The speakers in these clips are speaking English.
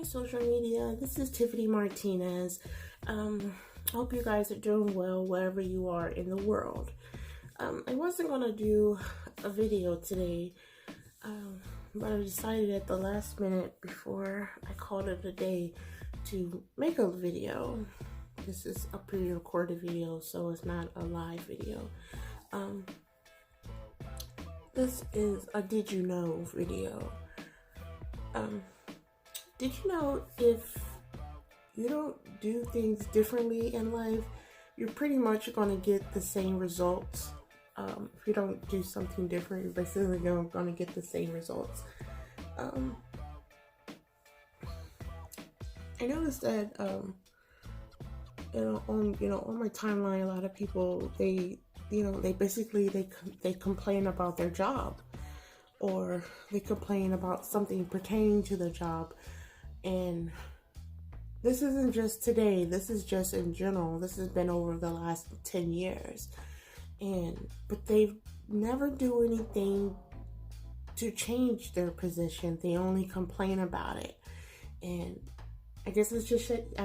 Hi, social media. This is Tiffany Martinez. Hope you guys are doing well wherever you are in the world. I wasn't going to do a video today, but I decided at the last minute before I called it a day to make a video. This is a pre-recorded video, so it's not a live video. This is a Did You Know video. Did you know if you don't do things differently in life, you're pretty much going to get the same results? If you don't do something different, you're basically going to get the same results. I noticed that on my timeline, a lot of people they complain about their job, or they complain about something pertaining to their job. And this isn't just today, this is just in general. This has been over the last 10 years. But they never do anything to change their position. They only complain about it. And I guess I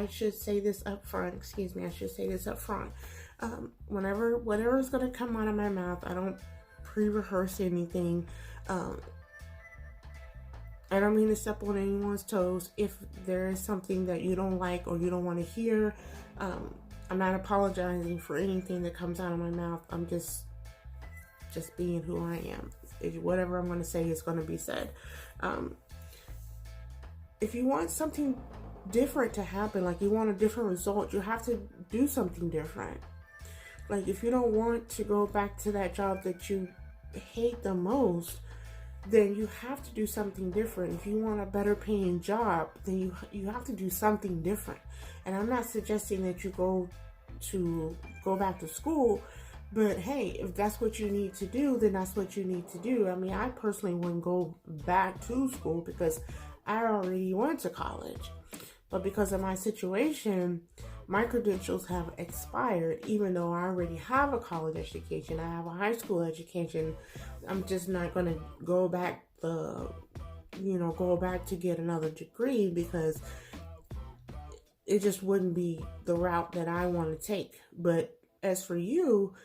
should say this up front. Whatever is going to come out of my mouth, I don't pre-rehearse anything. I don't mean to step on anyone's toes. If there is something that you don't like or you don't want to hear, I'm not apologizing for anything that comes out of my mouth. I'm just being who I am. Whatever I'm going to say is going to be said. If you want something different to happen, like you want a different result, you have to do something different. Like if you don't want to go back to that job that you hate the most, then you have to do something different. If you want a better paying job, then you have to do something different. And I'm not suggesting that you go back to school, but hey, if that's what you need to do, then that's what you need to do. I mean, I personally wouldn't go back to school because I already went to college. But because of my situation, my credentials have expired, even though I already have a college education. I have a high school education. I'm just not going to go back to get another degree, because it just wouldn't be the route that I want to take. But as for you,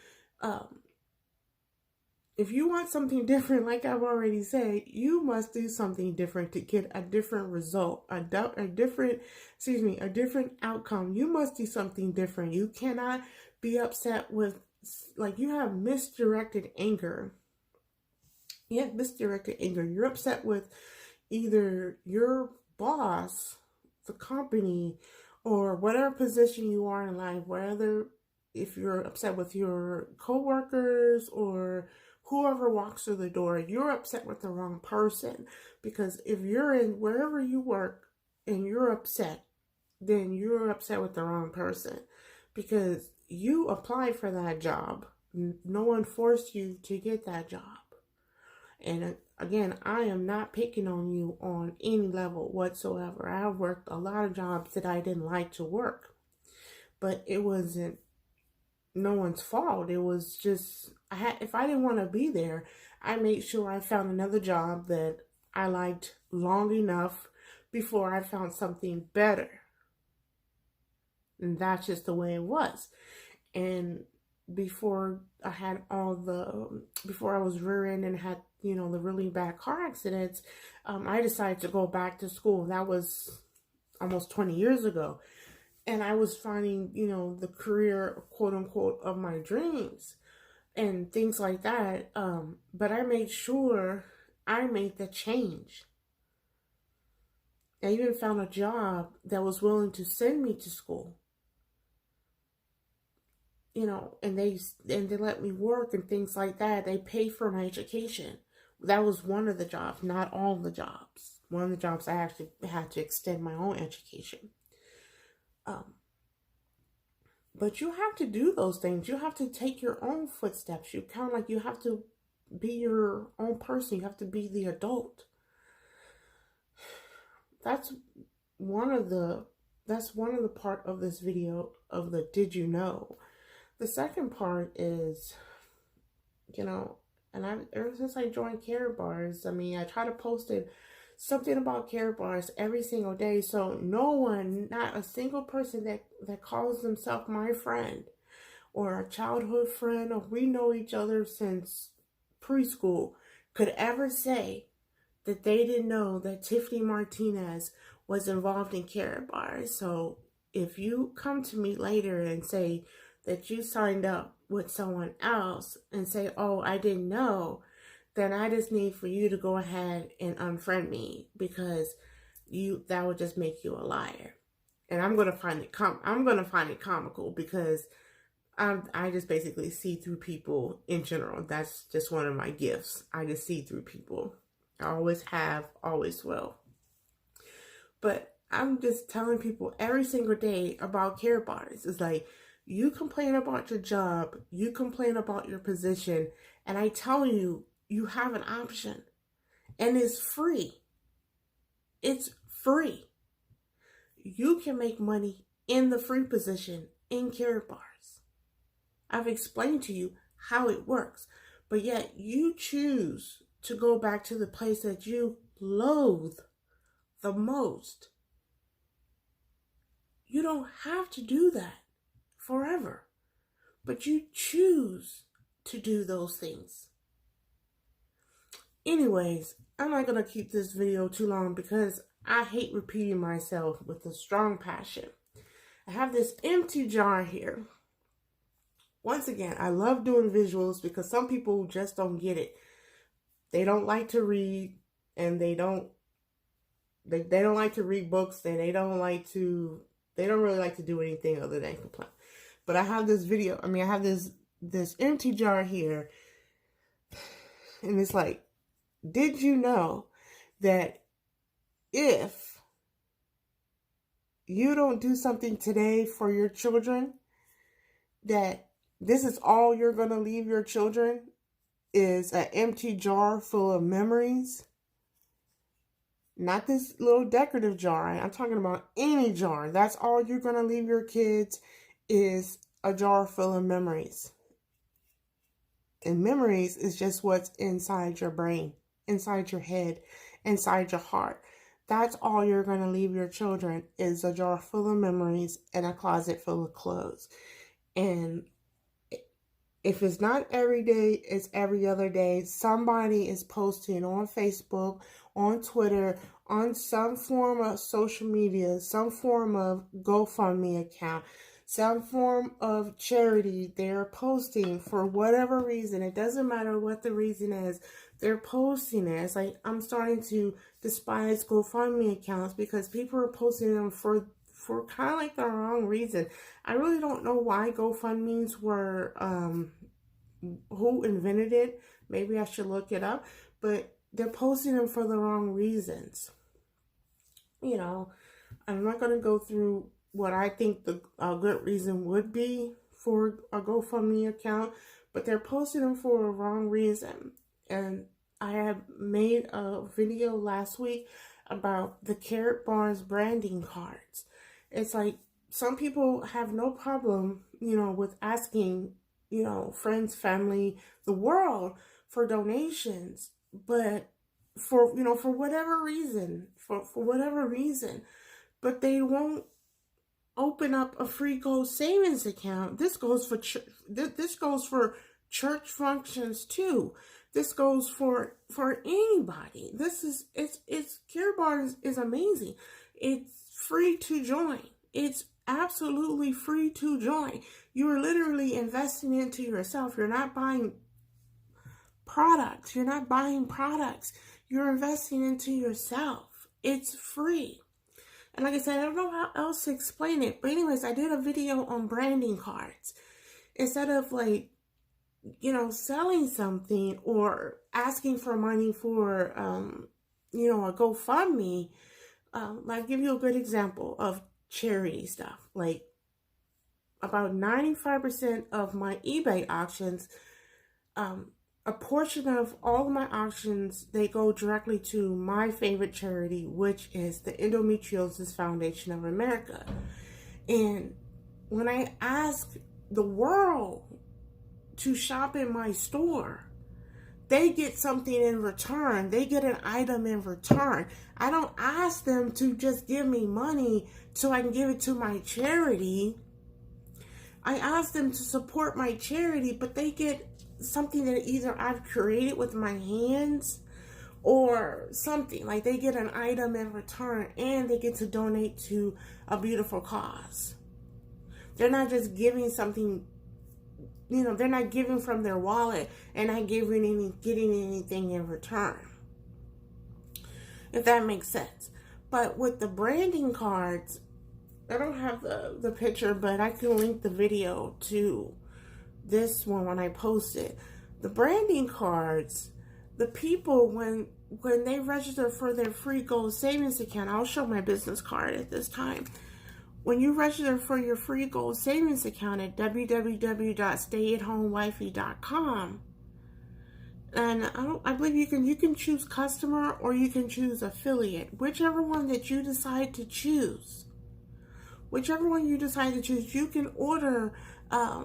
if you want something different, like I've already said, you must do something different to get a different result, a different outcome. You must do something different. You cannot be upset with, like, you have misdirected anger. You're upset with either your boss, the company, or whatever position you are in life, whether if you're upset with your coworkers or whoever walks through the door, you're upset with the wrong person. Because if you're in wherever you work and you're upset, then you're upset with the wrong person, because you applied for that job. No one forced you to get that job. And again, I am not picking on you on any level whatsoever. I have worked a lot of jobs that I didn't like to work, but it wasn't no one's fault. It was just, if I didn't want to be there, I made sure I found another job that I liked long enough before I found something better. And that's just the way it was. And before I was rear-ended and had, the really bad car accidents, I decided to go back to school. That was almost 20 years ago. And I was finding, the career, quote unquote, of my dreams and things like that. But I made sure I made the change. I even found a job that was willing to send me to school. And they let me work and things like that. They paid for my education. That was one of the jobs, not all the jobs. One of the jobs I actually had to extend my own education. But you have to do those things. You have to take your own footsteps. You have to be your own person. You have to be the adult. That's one of the part of this video of the Did You Know. The second part is, and ever since I joined Karatbars, I mean, I try to post it something about Care Bars every single day. So no one, not a single person that calls themselves my friend or a childhood friend, or we know each other since preschool, could ever say that they didn't know that Tiffany Martinez was involved in Care Bars. So if you come to me later and say that you signed up with someone else and say, oh, I didn't know, then I just need for you to go ahead and unfriend me, because that would just make you a liar. And I'm gonna find it comical, because I just basically see through people in general. That's just one of my gifts. I just see through people. I always have, always will. But I'm just telling people every single day about Care Bars. It's like, you complain about your job, you complain about your position, and I tell you, you have an option. And it's free. It's free. You can make money in the free position in Care Bars. I've explained to you how it works, but yet you choose to go back to the place that you loathe the most. You don't have to do that forever, but you choose to do those things. Anyways, I'm not going to keep this video too long because I hate repeating myself with a strong passion. I have this empty jar here. Once again, I love doing visuals because some people just don't get it. They don't like to read, and they don't like to read books, and they don't really like to do anything other than complain. But I have this I have this empty jar here, and it's like, did you know that if you don't do something today for your children, that this is all you're going to leave your children, is an empty jar full of memories? Not this little decorative jar. I'm talking about any jar. That's all you're going to leave your kids, is a jar full of memories. And memories is just what's inside your brain, inside your head, inside your heart. That's all you're going to leave your children, is a jar full of memories and a closet full of clothes. And if it's not every day, it's every other day. Somebody is posting on Facebook, on Twitter, on some form of social media, some form of GoFundMe account, some form of charity. They're posting for whatever reason. It doesn't matter what the reason is. They're posting it. It's like, I'm starting to despise GoFundMe accounts because people are posting them for kind of like the wrong reason. I really don't know why GoFundMes were, who invented it. Maybe I should look it up, but they're posting them for the wrong reasons. You know, I'm not going to go through what I think the good reason would be for a GoFundMe account, but they're posting them for a wrong reason. And I have made a video last week about the Care Bars branding cards. It's like, some people have no problem, with asking, friends, family, the world for donations, but for whatever reason, but they won't open up a free gold savings account. This goes for church functions too. This goes for anybody. It's Care Bars is amazing. It's free to join. It's absolutely free to join. You're literally investing into yourself. You're not buying products. You're investing into yourself. It's free. And like I said, I don't know how else to explain it. But anyways, I did a video on branding cards. Instead of selling something or asking for money for, a GoFundMe, I'll give you a good example of charity stuff. Like, about 95% of my eBay auctions, a portion of all of my auctions, they go directly to my favorite charity, which is the Endometriosis Foundation of America. And when I ask the world to shop in my store, they get something in return. They get an item in return. I don't ask them to just give me money so I can give it to my charity. I ask them to support my charity, but they get something that either I've created with my hands or something. Like, they get an item in return and they get to donate to a beautiful cause. They're not just giving something, they're not giving from their wallet and not getting anything in return. If that makes sense. But with the branding cards, I don't have the picture, but I can link the video to this one when I post it. The branding cards, the people, when they register for their free gold savings account, I'll show my business card at this time. When you register for your free gold savings account at www.stayatHomeWifey.com, and I believe you can choose customer or you can choose affiliate, whichever one that you decide to choose. Whichever one you decide to choose, you can order a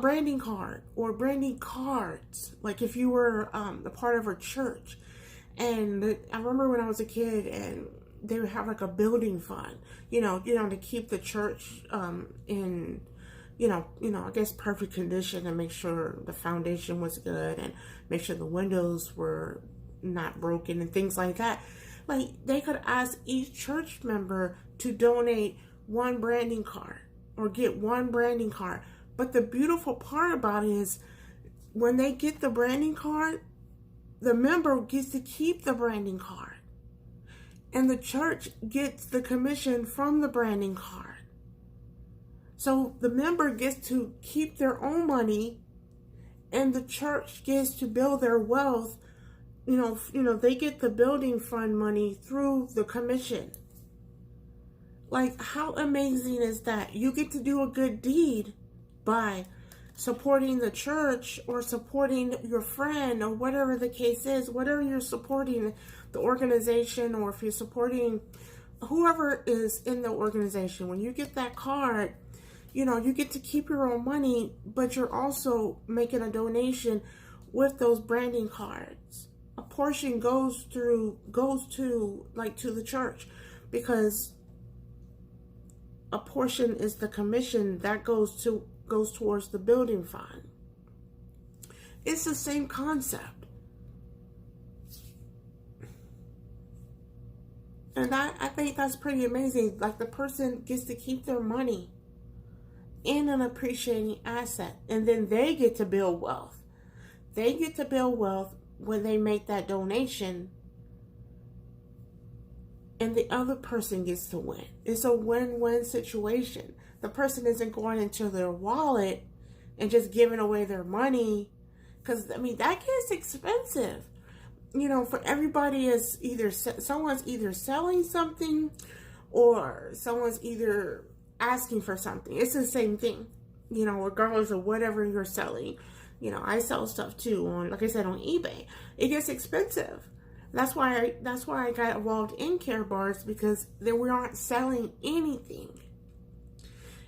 branding card or branding cards. Like if you were a part of a church. And I remember when I was a kid and they would have like a building fund, to keep the church in, I guess perfect condition and make sure the foundation was good and make sure the windows were not broken and things like that. Like, they could ask each church member to donate one branding card or get one branding card. But the beautiful part about it is when they get the branding card, the member gets to keep the branding card. And the church gets the commission from the branding card. So the member gets to keep their own money and the church gets to build their wealth. They get the building fund money through the commission. Like, how amazing is that? You get to do a good deed by supporting the church or supporting your friend or whatever the case is, whatever you're supporting, the organization, or if you're supporting whoever is in the organization. When you get that card, you get to keep your own money, but you're also making a donation with those branding cards. A portion goes to the church, because a portion is the commission that goes towards the building fund. It's the same concept. And I think that's pretty amazing. Like, the person gets to keep their money in an appreciating asset, and then they get to build wealth. They get to build wealth when they make that donation, and the other person gets to win. It's a win-win situation. The person isn't going into their wallet and just giving away their money, because that gets expensive. For everybody, is either someone's either selling something or someone's either asking for something. It's the same thing, regardless of whatever you're selling. I sell stuff too like I said, on eBay. It gets expensive. That's why I got involved in Care Bars, because we aren't selling anything.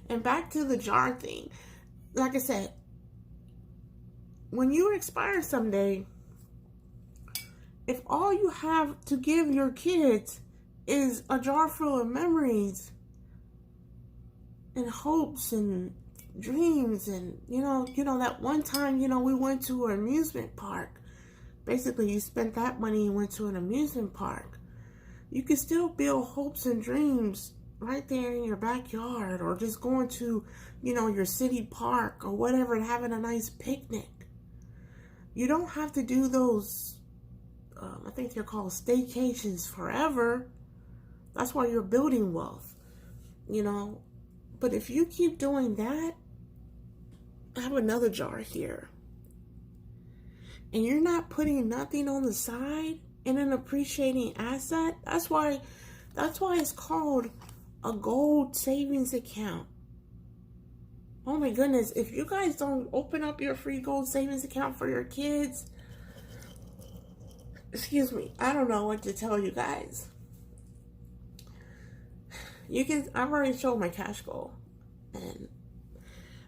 And back to the jar thing. Like I said, when you expire someday, if all you have to give your kids is a jar full of memories and hopes and dreams, and that one time we went to an amusement park. Basically, you spent that money and went to an amusement park. You can still build hopes and dreams right there in your backyard, or just going to your city park or whatever and having a nice picnic. You don't have to do those I think they're called staycations forever. That's why you're building wealth, But if you keep doing that, I have another jar here, and you're not putting nothing on the side in an appreciating asset, that's why it's called a gold savings account. Oh my goodness, if you guys don't open up your free gold savings account for your kids, excuse me, I don't know what to tell you guys. I've already showed my cash goal, and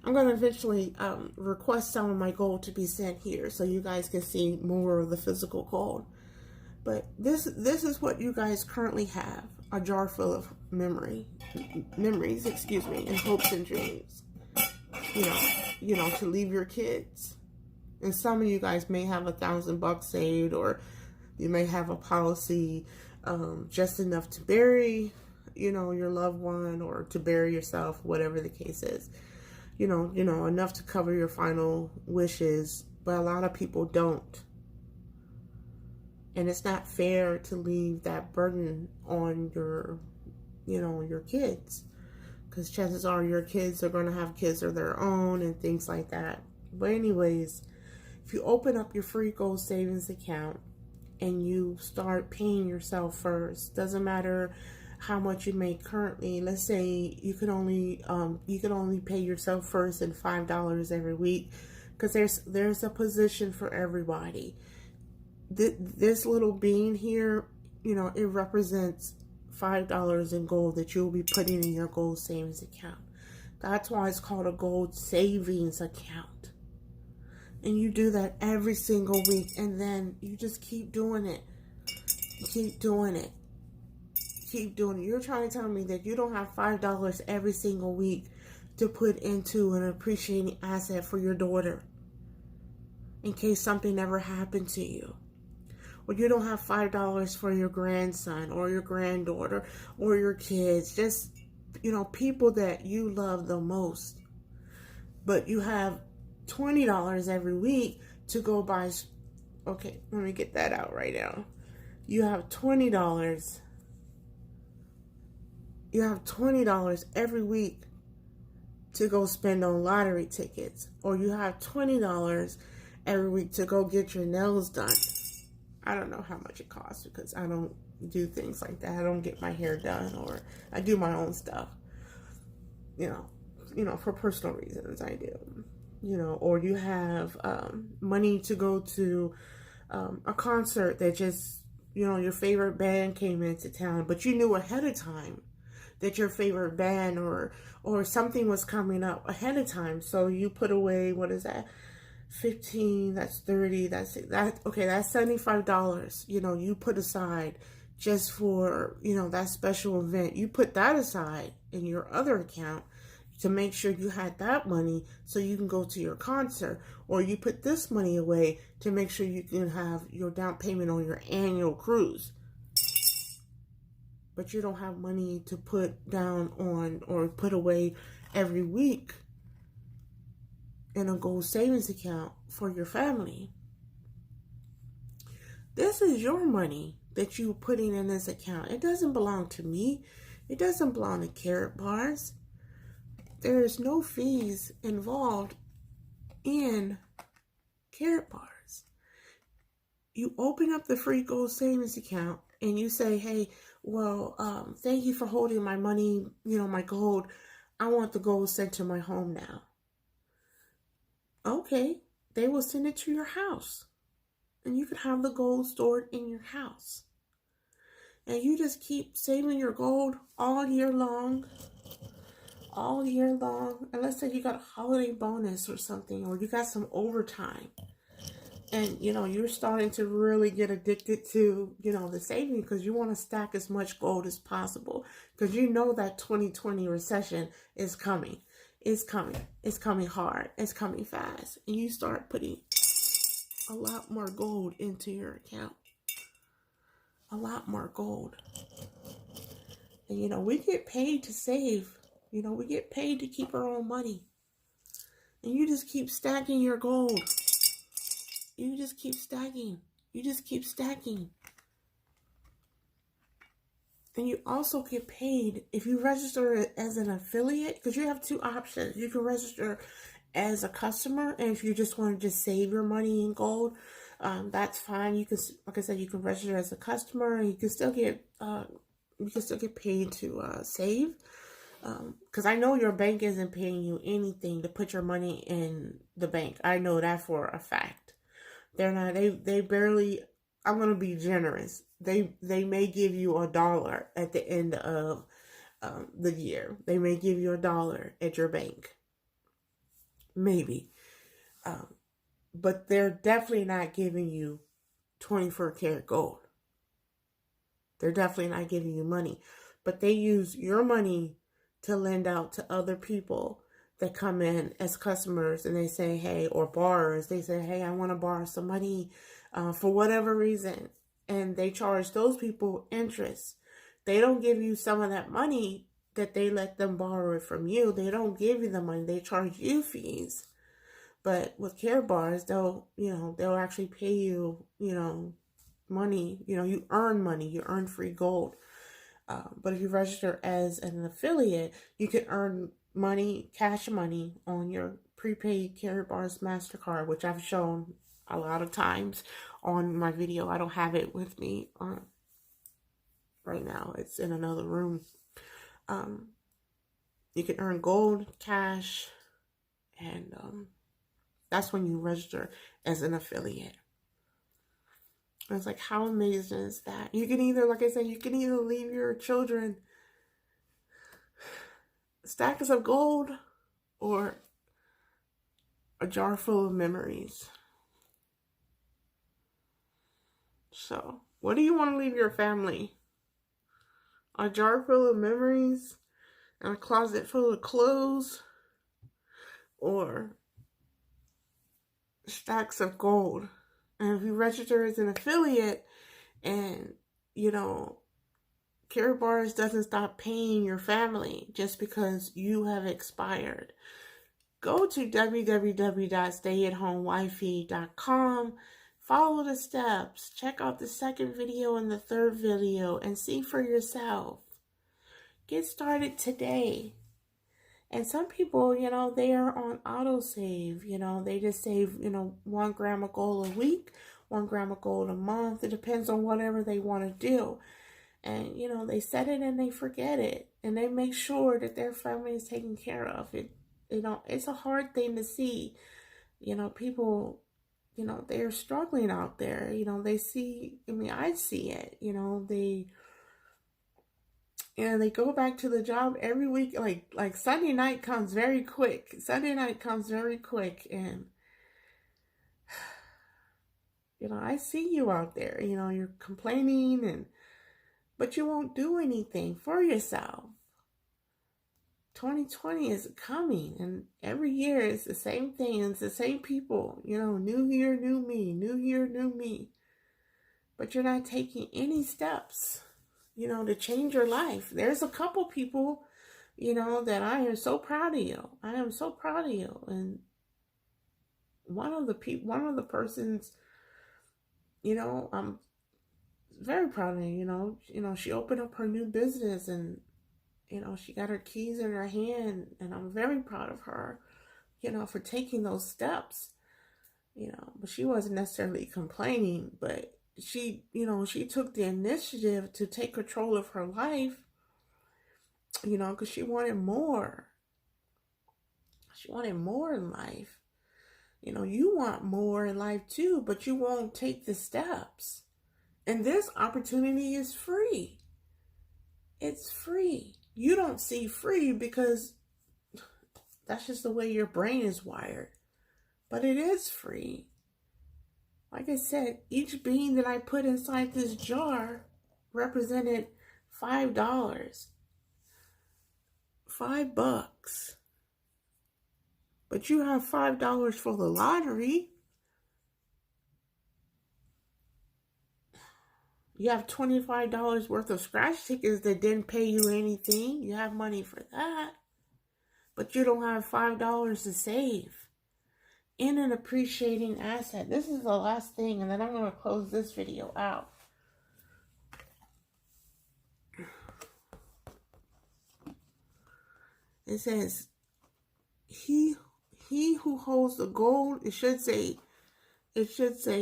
I'm going to eventually request some of my gold to be sent here so you guys can see more of the physical gold. But this is what you guys currently have. A jar full of memories, excuse me, and hopes and dreams. To leave your kids. And some of you guys may have $1,000 saved, or you may have a policy just enough to bury, your loved one, or to bury yourself, whatever the case is. Enough to cover your final wishes, but a lot of people don't. And it's not fair to leave that burden on your kids, because chances are your kids are going to have kids of their own and things like that. But anyways, if you open up your free gold savings account and you start paying yourself first, doesn't matter how much you make currently. Let's say you can only pay yourself first in $5 every week, because there's a position for everybody. This little bean here, it represents $5 in gold that you'll be putting in your gold savings account. That's why it's called a gold savings account. And you do that every single week, and then you just keep doing it. Keep doing it. Keep doing it. You're trying to tell me that you don't have $5 every single week to put into an appreciating asset for your daughter in case something ever happened to you. Or you don't have $5 for your grandson or your granddaughter or your kids. Just, people that you love the most. But you have $20 every week to go buy. Okay, let me get that out right now. You have $20. You have $20 every week to go spend on lottery tickets. Or you have $20 every week to go get your nails done. I don't know how much it costs, because I don't do things like that. I don't get my hair done, or I do my own stuff. For personal reasons I do. Or you have money to go to a concert that just, your favorite band came into town, but you knew ahead of time that your favorite band or something was coming up ahead of time. So you put away, what is that? 15, that's 30, that's $75. You put aside just for, that special event. You put that aside in your other account to make sure you had that money so you can go to your concert. Or you put this money away to make sure you can have your down payment on your annual cruise. But you don't have money to put down on or put away every week in a gold savings account for your family. This is your money that you're putting in this account. It doesn't belong to me. It doesn't belong to Karatbars. There's no fees involved in Karatbars. You open up the free gold savings account and you say, hey, well, thank you for holding my money, my gold. I want the gold sent to my home now. Okay, they will send it to your house. And you can have the gold stored in your house. And you just keep saving your gold all year long. All year long. And let's say you got a holiday bonus or something, or you got some overtime. And, you're starting to really get addicted to, the saving, because you want to stack as much gold as possible. Because that 2020 recession is coming. It's coming. It's coming hard. It's coming fast. And you start putting a lot more gold into your account. A lot more gold. And, we get paid to save. We get paid to keep our own money. And you just keep stacking your gold. You just keep stacking. You just keep stacking. And you also get paid if you register as an affiliate, because you have two options. You can register as a customer, and if you just want to just save your money in gold, that's fine. You can, like I said, you can register as a customer, and you can still get paid to save. Because I know your bank isn't paying you anything to put your money in the bank. I know that for a fact. They're not. They barely. I'm gonna be generous. They may give you $1 at the end of the year. They may give you $1 at your bank. maybe. But they're definitely not giving you 24 karat gold. They're definitely not giving you money. But they use your money to lend out to other people that come in as customers, and they say, hey, or borrowers, they say, hey, I want to borrow some money for whatever reason. And they charge those people interest. They don't give you some of that money that they let them borrow it from you. They don't give you the money. They charge you fees. But with Karatbars, they'll actually pay you, money. You earn money. You earn free gold. But if you register as an affiliate, you can earn money, cash money, on your prepaid Karatbars MasterCard, which I've shown a lot of times on my video. I don't have it with me right now. It's in another room. You can earn gold, cash, and that's when you register as an affiliate. It's like, how amazing is that? You can either, like I said, you can either leave your children stacks of gold or a jar full of memories. So, what do you want to leave your family? A jar full of memories and a closet full of clothes, or stacks of gold? And if you register as an affiliate and, Karatbars doesn't stop paying your family just because you have expired, go to www.stayatHomeWifey.com. Follow the steps. Check out the second video and the third video and see for yourself. Get started today. And some people, they are on autosave. They just save, 1 gram of gold a week, 1 gram of gold a month. It depends on whatever they want to do. And, they set it and they forget it. And they make sure that their family is taken care of. It's a hard thing to see. People, they're struggling out there. They see, I see it. They go back to the job every week. Like Sunday night comes very quick. And, I see you out there. You're complaining, but you won't do anything for yourself. 2020 is coming, and every year it's the same thing. It's the same people. New year, new me. New year, new me. But you're not taking any steps, to change your life. There's a couple people, that I am so proud of you. I am so proud of you. And one of the persons, I'm very proud of her. She opened up her new business, and she got her keys in her hand, and I'm very proud of her, for taking those steps. But she wasn't necessarily complaining, but she took the initiative to take control of her life, because she wanted more. She wanted more in life. You want more in life too, but you won't take the steps. And this opportunity is free. It's free. You don't see free because that's just the way your brain is wired. But it is free. Like I said, each bean that I put inside this jar represented $5. $5. But you have $5 for the lottery. You have $25 worth of scratch tickets that didn't pay you anything. You have money for that. But you don't have $5 to save in an appreciating asset. This is the last thing, and then I'm going to close this video out. It says, he who holds the gold, it should say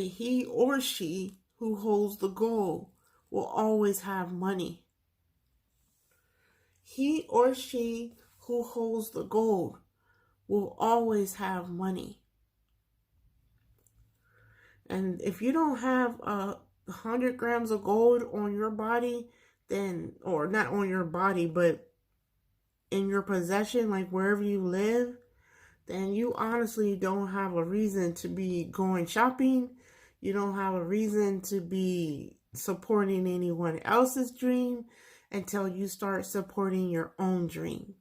he or she who holds the gold will always have money. He or she who holds the gold will always have money. And if you don't have 100 grams of gold on your body, then, or not on your body, but in your possession, like wherever you live, then you honestly don't have a reason to be going shopping. You don't have a reason to be supporting anyone else's dream until you start supporting your own dream.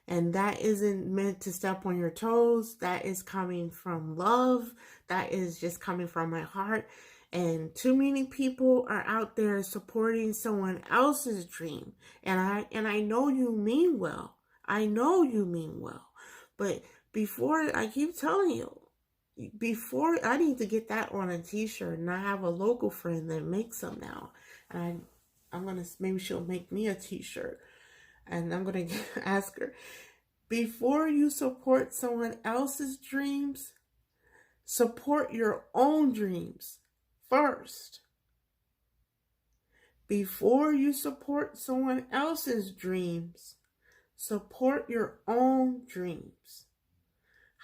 And that isn't meant to step on your toes. That is coming from love. That is just coming from my heart. And too many people are out there supporting someone else's dream. And I know you mean well. I know you mean well. But before, I keep telling you, before, I need to get that on a t-shirt. And I have a local friend that makes them now. And I'm going to, maybe she'll make me a t-shirt. And I'm going to ask her, before you support someone else's dreams, support your own dreams first. Before you support someone else's dreams, support your own dreams.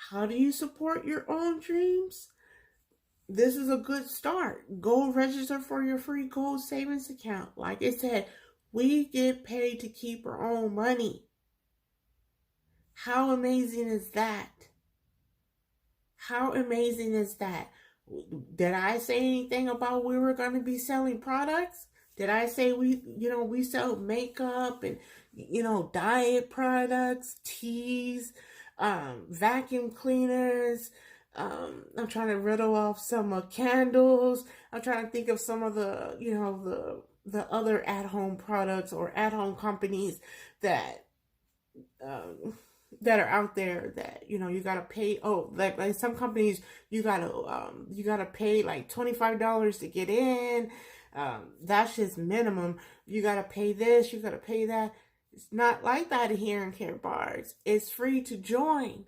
How do you support your own dreams? This is a good start. Go register for your free gold savings account. Like I said, we get paid to keep our own money. How amazing is that? How amazing is that? Did I say anything about we were going to be selling products? Did I say we sell makeup and, diet products, teas, vacuum cleaners? I'm trying to riddle off some candles. I'm trying to think of some of the, the other at-home products or at-home companies that are out there that you gotta pay. Oh, like some companies you gotta pay like $25 to get in. That's just minimum. You gotta pay this, you gotta pay that. It's not like that here in Karatbars. It's free to join.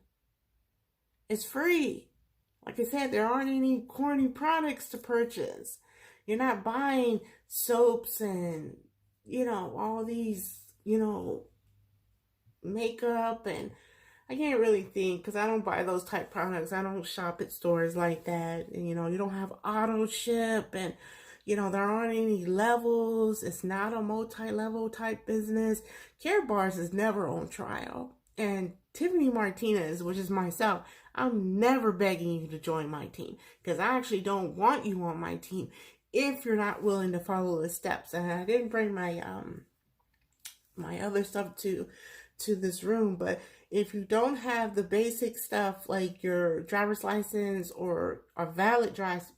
It's free. Like I said, there aren't any corny products to purchase. You're not buying soaps and all these makeup, and I can't really think because I don't buy those type products. I don't shop at stores like that. And you don't have auto ship, and there aren't any levels. It's not a multi-level type business. Karatbars is never on trial. And Tiffany Martinez, which is myself, I'm never begging you to join my team because I actually don't want you on my team if you're not willing to follow the steps. And I didn't bring my my other stuff to this room, but if you don't have the basic stuff like your driver's license or a valid driver's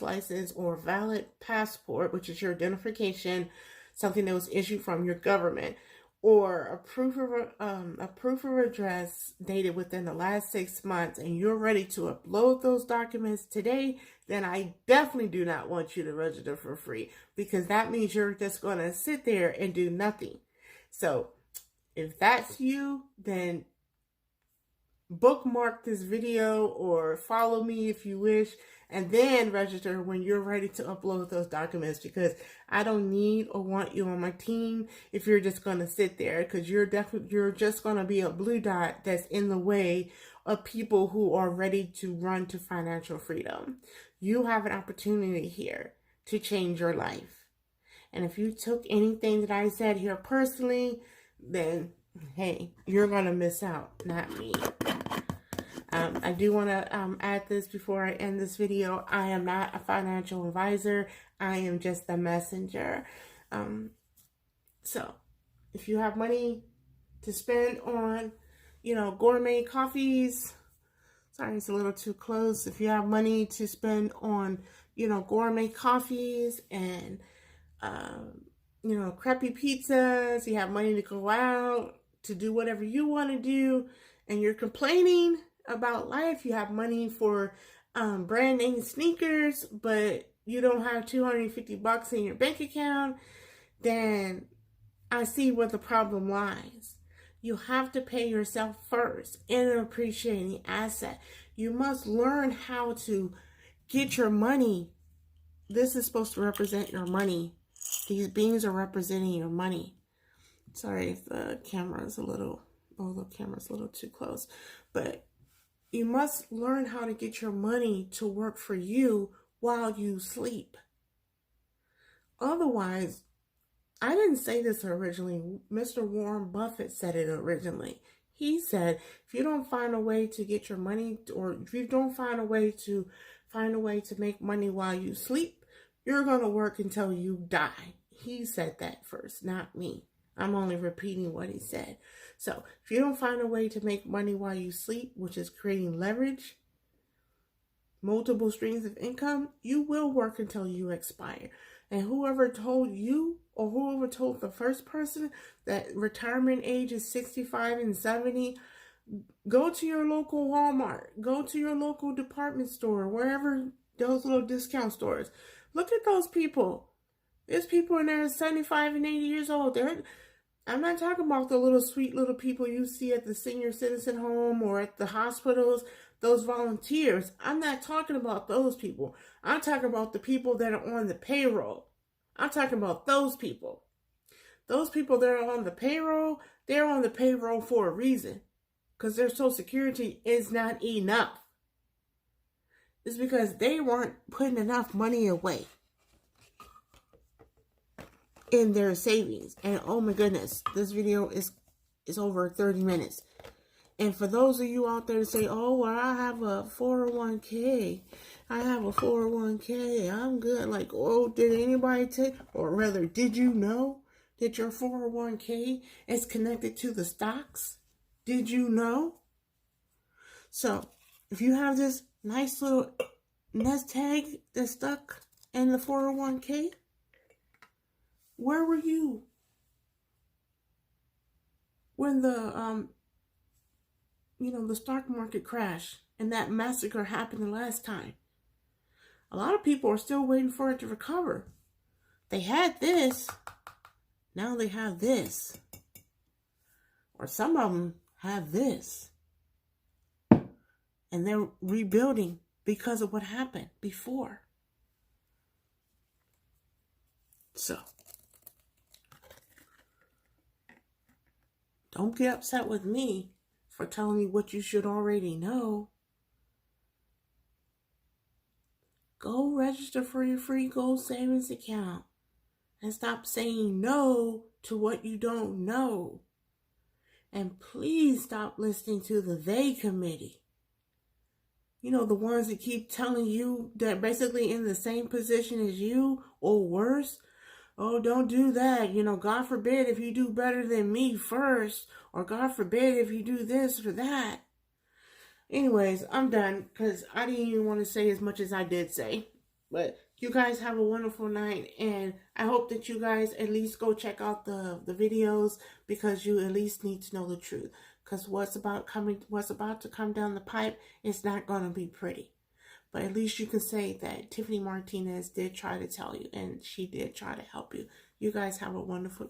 license or valid passport, which is your identification, something that was issued from your government, or a proof of address dated within the last 6 months, and you're ready to upload those documents today, then I definitely do not want you to register for free, because that means you're just going to sit there and do nothing. So if that's you, then bookmark this video or follow me if you wish, and then register when you're ready to upload those documents, because I don't need or want you on my team if you're just going to sit there, because you're just going to be a blue dot that's in the way of people who are ready to run to financial freedom. You have an opportunity here to change your life. And if you took anything that I said here personally, then hey, you're going to miss out, not me. I do want to add this before I end this video. I am not a financial advisor. I am just a messenger. So if you have money to spend on, gourmet coffees, sorry, it's a little too close. If you have money to spend on, gourmet coffees and, crappy pizzas, you have money to go out to do whatever you want to do, and you're complaining about life, you have money for brand name sneakers, but you don't have $250 in your bank account, then I see where the problem lies. You have to pay yourself first in an appreciating asset. You must learn how to get your money. This is supposed to represent your money. These beans are representing your money. Sorry if the camera's a little too close, but you must learn how to get your money to work for you while you sleep. Otherwise, I didn't say this originally. Mr. Warren Buffett said it originally. He said, if you don't find a way to get your money, or if you don't find a way to make money while you sleep, you're going to work until you die. He said that first, not me. I'm only repeating what he said. So if you don't find a way to make money while you sleep, which is creating leverage, multiple streams of income, you will work until you expire. And whoever told you, or whoever told the first person that retirement age is 65 and 70, go to your local Walmart, go to your local department store, wherever those little discount stores. Look at those people. There's people in there 75 and 80 years old. I'm not talking about the little sweet little people you see at the senior citizen home or at the hospitals, those volunteers. I'm not talking about those people. I'm talking about the people that are on the payroll. I'm talking about those people. Those people that are on the payroll, they're on the payroll for a reason. Because their Social Security is not enough. It's because they weren't putting enough money away in their savings. And oh my goodness, this video is over 30 minutes. And for those of you out there to say, oh, well, I have a 401k. I have a 401k. I'm good. Like, oh, did anybody take, or rather, did you know that your 401k is connected to the stocks? Did you know? So, if you have this nice little nest egg that's stuck in the 401k, where were you when the the stock market crashed and that massacre happened the last time? A lot of people are still waiting for it to recover. They had this, now they have this. Or some of them have this. And they're rebuilding because of what happened before. So, don't get upset with me for telling you what you should already know. Go register for your free gold savings account and stop saying no to what you don't know. And please stop listening to the they committee. You know, the ones that keep telling you that basically in the same position as you or worse. Oh, don't do that. You know, God forbid if you do better than me first. Or God forbid if you do this or that. Anyways, I'm done because I didn't even want to say as much as I did say. But you guys have a wonderful night. And I hope that you guys at least go check out the videos because you at least need to know the truth. Because what's about to come down the pipe is not going to be pretty. But at least you can say that Tiffany Martinez did try to tell you, and she did try to help you. You guys have a wonderful evening.